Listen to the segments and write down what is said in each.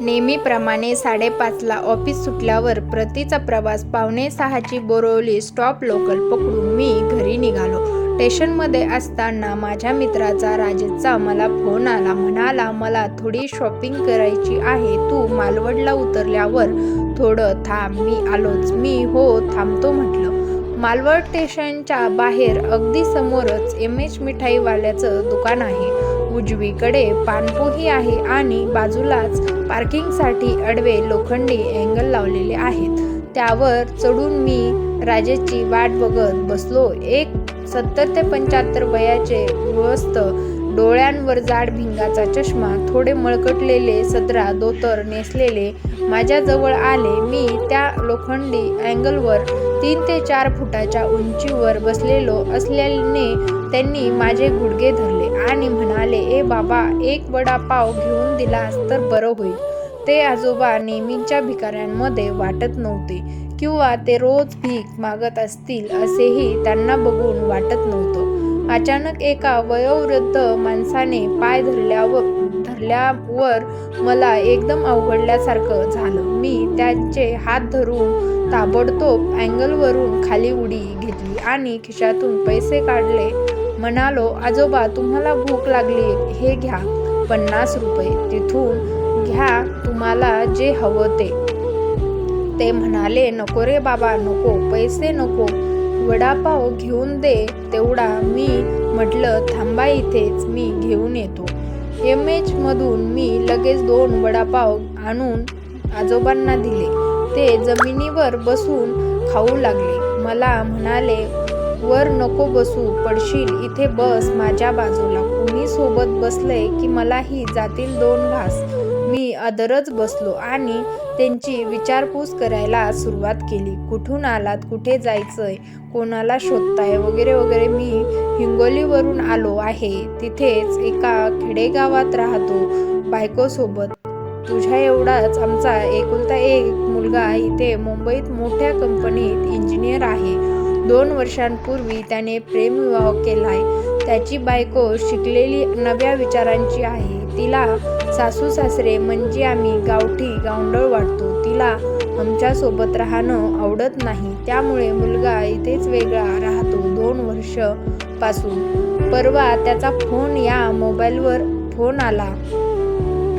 नेहमीप्रमाणे 5:30ला ऑफिस सुटल्यावर प्रतीचा प्रवास 5:45ची बोरिवली स्टॉप लोकल पकडून मी घरी निघालो. स्टेशनमध्ये असताना माझ्या मित्राचा राजेशचा मला फोन आला. म्हणाला, मला थोडी शॉपिंग करायची आहे, तू मालवणला उतरल्यावर थोडं थांब, मी आलोच. मी हो थांबतो म्हटलं. मालवण स्टेशनच्या बाहेर अगदी समोरच एम.एच. मिठाईवाल्याचं दुकान आहे. उजवीकडे पानपोही आहे आणि बाजूलाच पार्किंगसाठी आडवे लोखंडी अँगल लावलेले आहेत. त्यावर चढून मी राजेशची वाट बघत बसलो. एक 70 ते 75 वयाचे गृहस्थ, डोळ्यांवर जाड भिंगाचा चष्मा, थोडे मळकटलेले सदरा धोतर नेसलेले माझ्याजवळ आले. मी त्या लोखंडी अँगलवर 3 ते 4 फुटाच्या उंचीवर बसलेलो असल्याने त्यांनी माझे गुडघे धरले आणि म्हणाले, ए बाबा, एक वडापाव घेऊन दिलास तर बरं होईल. ते आजोबा नेहमीच्या भिकाऱ्यांमध्ये वाटत नव्हते किंवा ते रोज भीक मागत असतील असेही त्यांना बघून वाटत नव्हतं. अचानक एका वयोवृद्ध माणसाने पाय धरल्यावर मला एकदम अवघडल्यासारखं झालं. मी त्यांचे हात धरून ताबडतोब अँगलवरून खाली उडी घेतली आणि खिशातून पैसे काढले. म्हणालो, आजोबा, तुम्हाला भूक लागली, हे घ्या 50 रुपये, तिथून घ्या तुम्हाला जे हवं ते. ते म्हणाले, नको रे बाबा, नको, पैसे नको, वडापाव घेऊन दे तेवढा. मी म्हटलं, थांबा इथेच, मी घेऊन येतो. एम.एच. मधून मी लगेच 2 वडापाव आणून आजोबांना दिले. ते जमिनीवर बसून खाऊ लागले. मला म्हणाले, वर नको बसू, पडशील, इथे बस माझ्या बाजूला. कोणी सोबत बसलंय की मलाही जातील 2 घास. मी अधरच बसलो आणि त्यांची विचारपूस करायला सुरुवात केली. कुठून आलात, कुठे जायचंय, कोणाला शोधताय, वगैरे वगैरे. मी हिंगोलीवरून आलो आहे, तिथेच एका खेडेगावात राहतो बायकोसोबत. तुझ्या एवढाच आमचा एकुलता एक मुलगा इथे मुंबईत मोठ्या कंपनीत इंजिनियर आहे. 2 वर्षांपूर्वी त्याने प्रेमविवाह केलाय. त्याची बायको शिकलेली, नव्या विचारांची आहे. तिला सासू सासरे म्हणजे आम्ही गावठी गावंढळ वाटतो. तिला आमच्यासोबत राहणं आवडत नाही. त्यामुळे मुलगा इथेच वेगळा राहतो 2 वर्षापासून. परवा त्याचा फोन, या मोबाईलवर फोन आला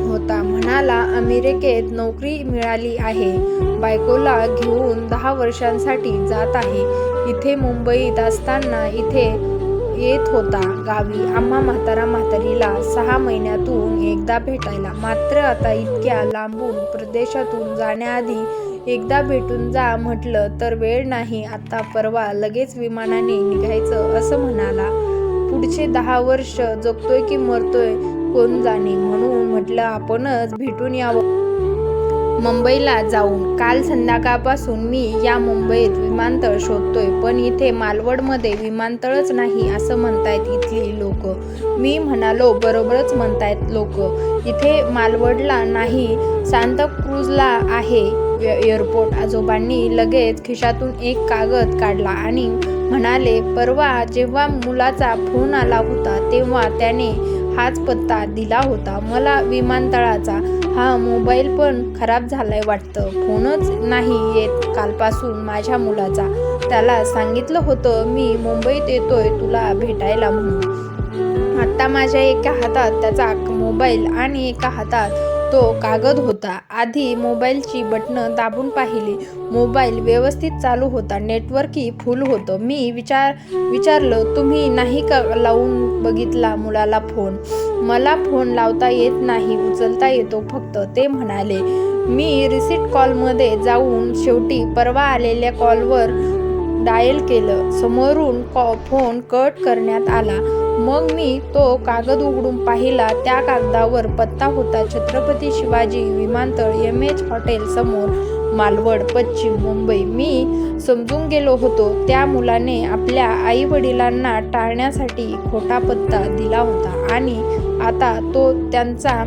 होता. म्हणाला, अमेरिकेत नोकरी मिळाली आहे, बायकोला घेऊन 10 वर्षांसाठी जात आहे. इथे मुंबईत असताना इथे येत होता गावी आम्हा म्हातारा म्हातारीला 6 महिन्यातून एकदा भेटायला. मात्र आता इतक्या लांबून प्रदेशातून जाण्याआधी एकदा भेटून जा म्हटलं तर वेळ नाही आता, परवा लगेच विमानाने निघायचं असं म्हणाला. पुढचे 10 वर्ष जगतोय की मरतोय कोण जाणे, म्हणून म्हटलं आपणच भेटून यावं मुंबईला जाऊन. काल संध्याकाळपासून मी या मुंबईत विमानतळ शोधतोय, पण इथे मालवणमध्ये विमानतळच नाही असं म्हणतायत इथली लोक. मी म्हणालो, बरोबरच म्हणतायत लोक, इथे मालवणला नाही, सांताक्रूजला आहे एअरपोर्ट. आजोबांनी लगेच खिशातून एक कागद काढला आणि म्हणाले, परवा जेव्हा मुलाचा फोन आला होता तेव्हा त्याने हाच पत्ता दिला होता मला, विमानतळाचा. हा मोबाईल पण खराब झालाय वाटतं, फोनच नाही येत कालपासून माझ्या मुलाचा. त्याला सांगितलं होतं मी मुंबईत येतोय तुला भेटायला म्हणून. आता माझ्या एका हातात त्याचा मोबाईल आणि एका हातात तो कागद होता. आधी मोबाईलची बटणं दाबून पाहिली. मोबाईल व्यवस्थित चालू होता, नेटवर्कही फुल होतं. मी विचारलं, तुम्ही नाही का लावून बघितला मुलाला फोन? मला फोन लावता येत नाही, उचलता येतो फक्त, ते म्हणाले. मी रिसीट कॉलमध्ये जाऊन शेवटी परवा आलेल्या कॉलवर डायल केलं. समोरून फोन कट करण्यात आला. मग मी तो कागद उघडून पाहिला. त्या कागदावर पत्ता होता छत्रपती शिवाजी विमानतळ, एम.एच. हॉटेल समोर, मालवण, पश्चिम मुंबई. मी समजून गेलो होतो त्या मुलाने आपल्या आई वडिलांना टाळण्यासाठी खोटा पत्ता दिला होता आणि आता तो त्यांचा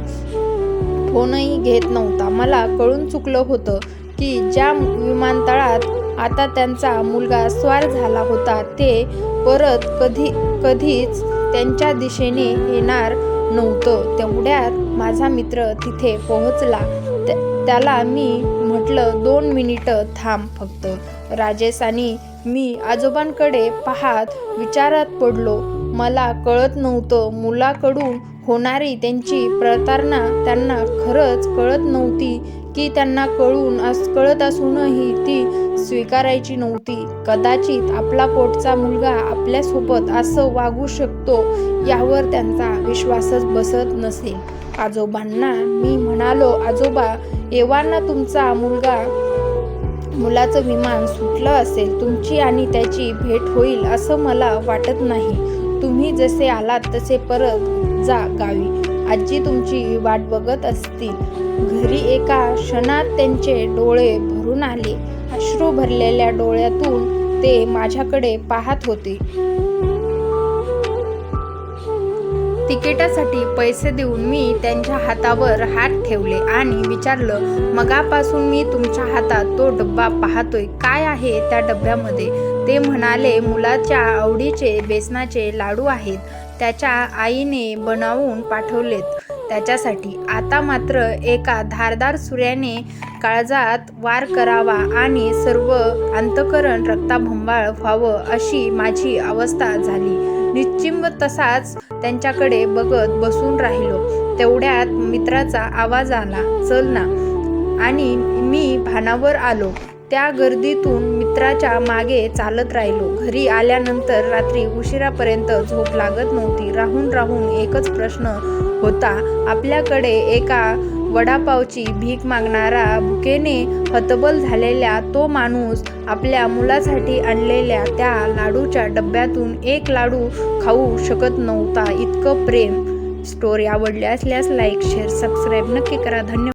फोनही घेत नव्हता. मला कळून चुकलं होतं की ज्या विमानतळात आता त्यांचा मुलगा स्वार झाला होता ते परत कधीच त्यांच्या दिशेने येणार नव्हतं. तेवढ्यात माझा मित्र तिथे पोहोचला. त्याला मी म्हटलं 2 मिनिटं थांब फक्त. राजेश आणि मी आजोबांकडे पाहत विचारात पडलो. मला कळत नव्हतं मुलाकडून होणारी त्यांची प्रतारणा त्यांना खरंच कळत नव्हती की त्यांना कळत असूनही ती स्वीकारायची नव्हती. कदाचित आपला पोटचा मुलगा आपल्यासोबत असं वागू शकतो यावर त्यांचा विश्वासच बसत नसेल. आजोबांना मी म्हणालो, आजोबा, एव्हाना तुमचा मुलाचं विमान सुटलं असेल. तुमची आणि त्याची भेट होईल असं मला वाटत नाही. तुम्ही जसे आलात तसे परत जा गावी. आजी तुमची वाट बघत असतील. घरी एका क्षणात त्यांचे डोळे भरून आले. अश्रू भरलेल्या डोळ्यातून ते माझ्याकडे पाहत होते. तिकिटासाठी पैसे देऊन मी त्यांच्या हातावर हात ठेवले आणि विचारलं, मगापासून मी तुमच्या हातात तो डब्बा पाहतोय. काय आहे त्या डब्यामध्ये? ते म्हणाले, मुलाच्या आवडीचे बेसनाचे लाडू आहेत. त्याच्या आईने बनवून पाठवलेत त्याच्यासाठी. आता मात्र एका धारदार सूर्याने काळजात वार करावा आणि सर्व अंतःकरण रक्ताभंबाळ व्हावं अशी माझी अवस्था झाली. निश्चिंब तसाच त्यांच्याकडे बघत बसून राहिलो. तेवढ्यात मित्राचा आवाज आला, चल ना. आणि मी भानावर आलो. त्या गर्दीतून मित्राच्या मागे चालत राहिलो. घरी आल्यानंतर रात्री उशिरापर्यंत झोप लागत नव्हती. राहून एकच प्रश्न होता. आपल्याकडे एका वडापावची भीक मागणारा, भुकेने हतबल झालेला तो माणूस आपल्या मुलासाठी आणलेल्या त्या लाडूच्या डब्यातून एक लाडू खाऊ शकत नव्हता. इतकं प्रेम. स्टोरी आवडली असल्यास लाईक, शेअर, सबस्क्राईब नक्की करा. धन्यवाद.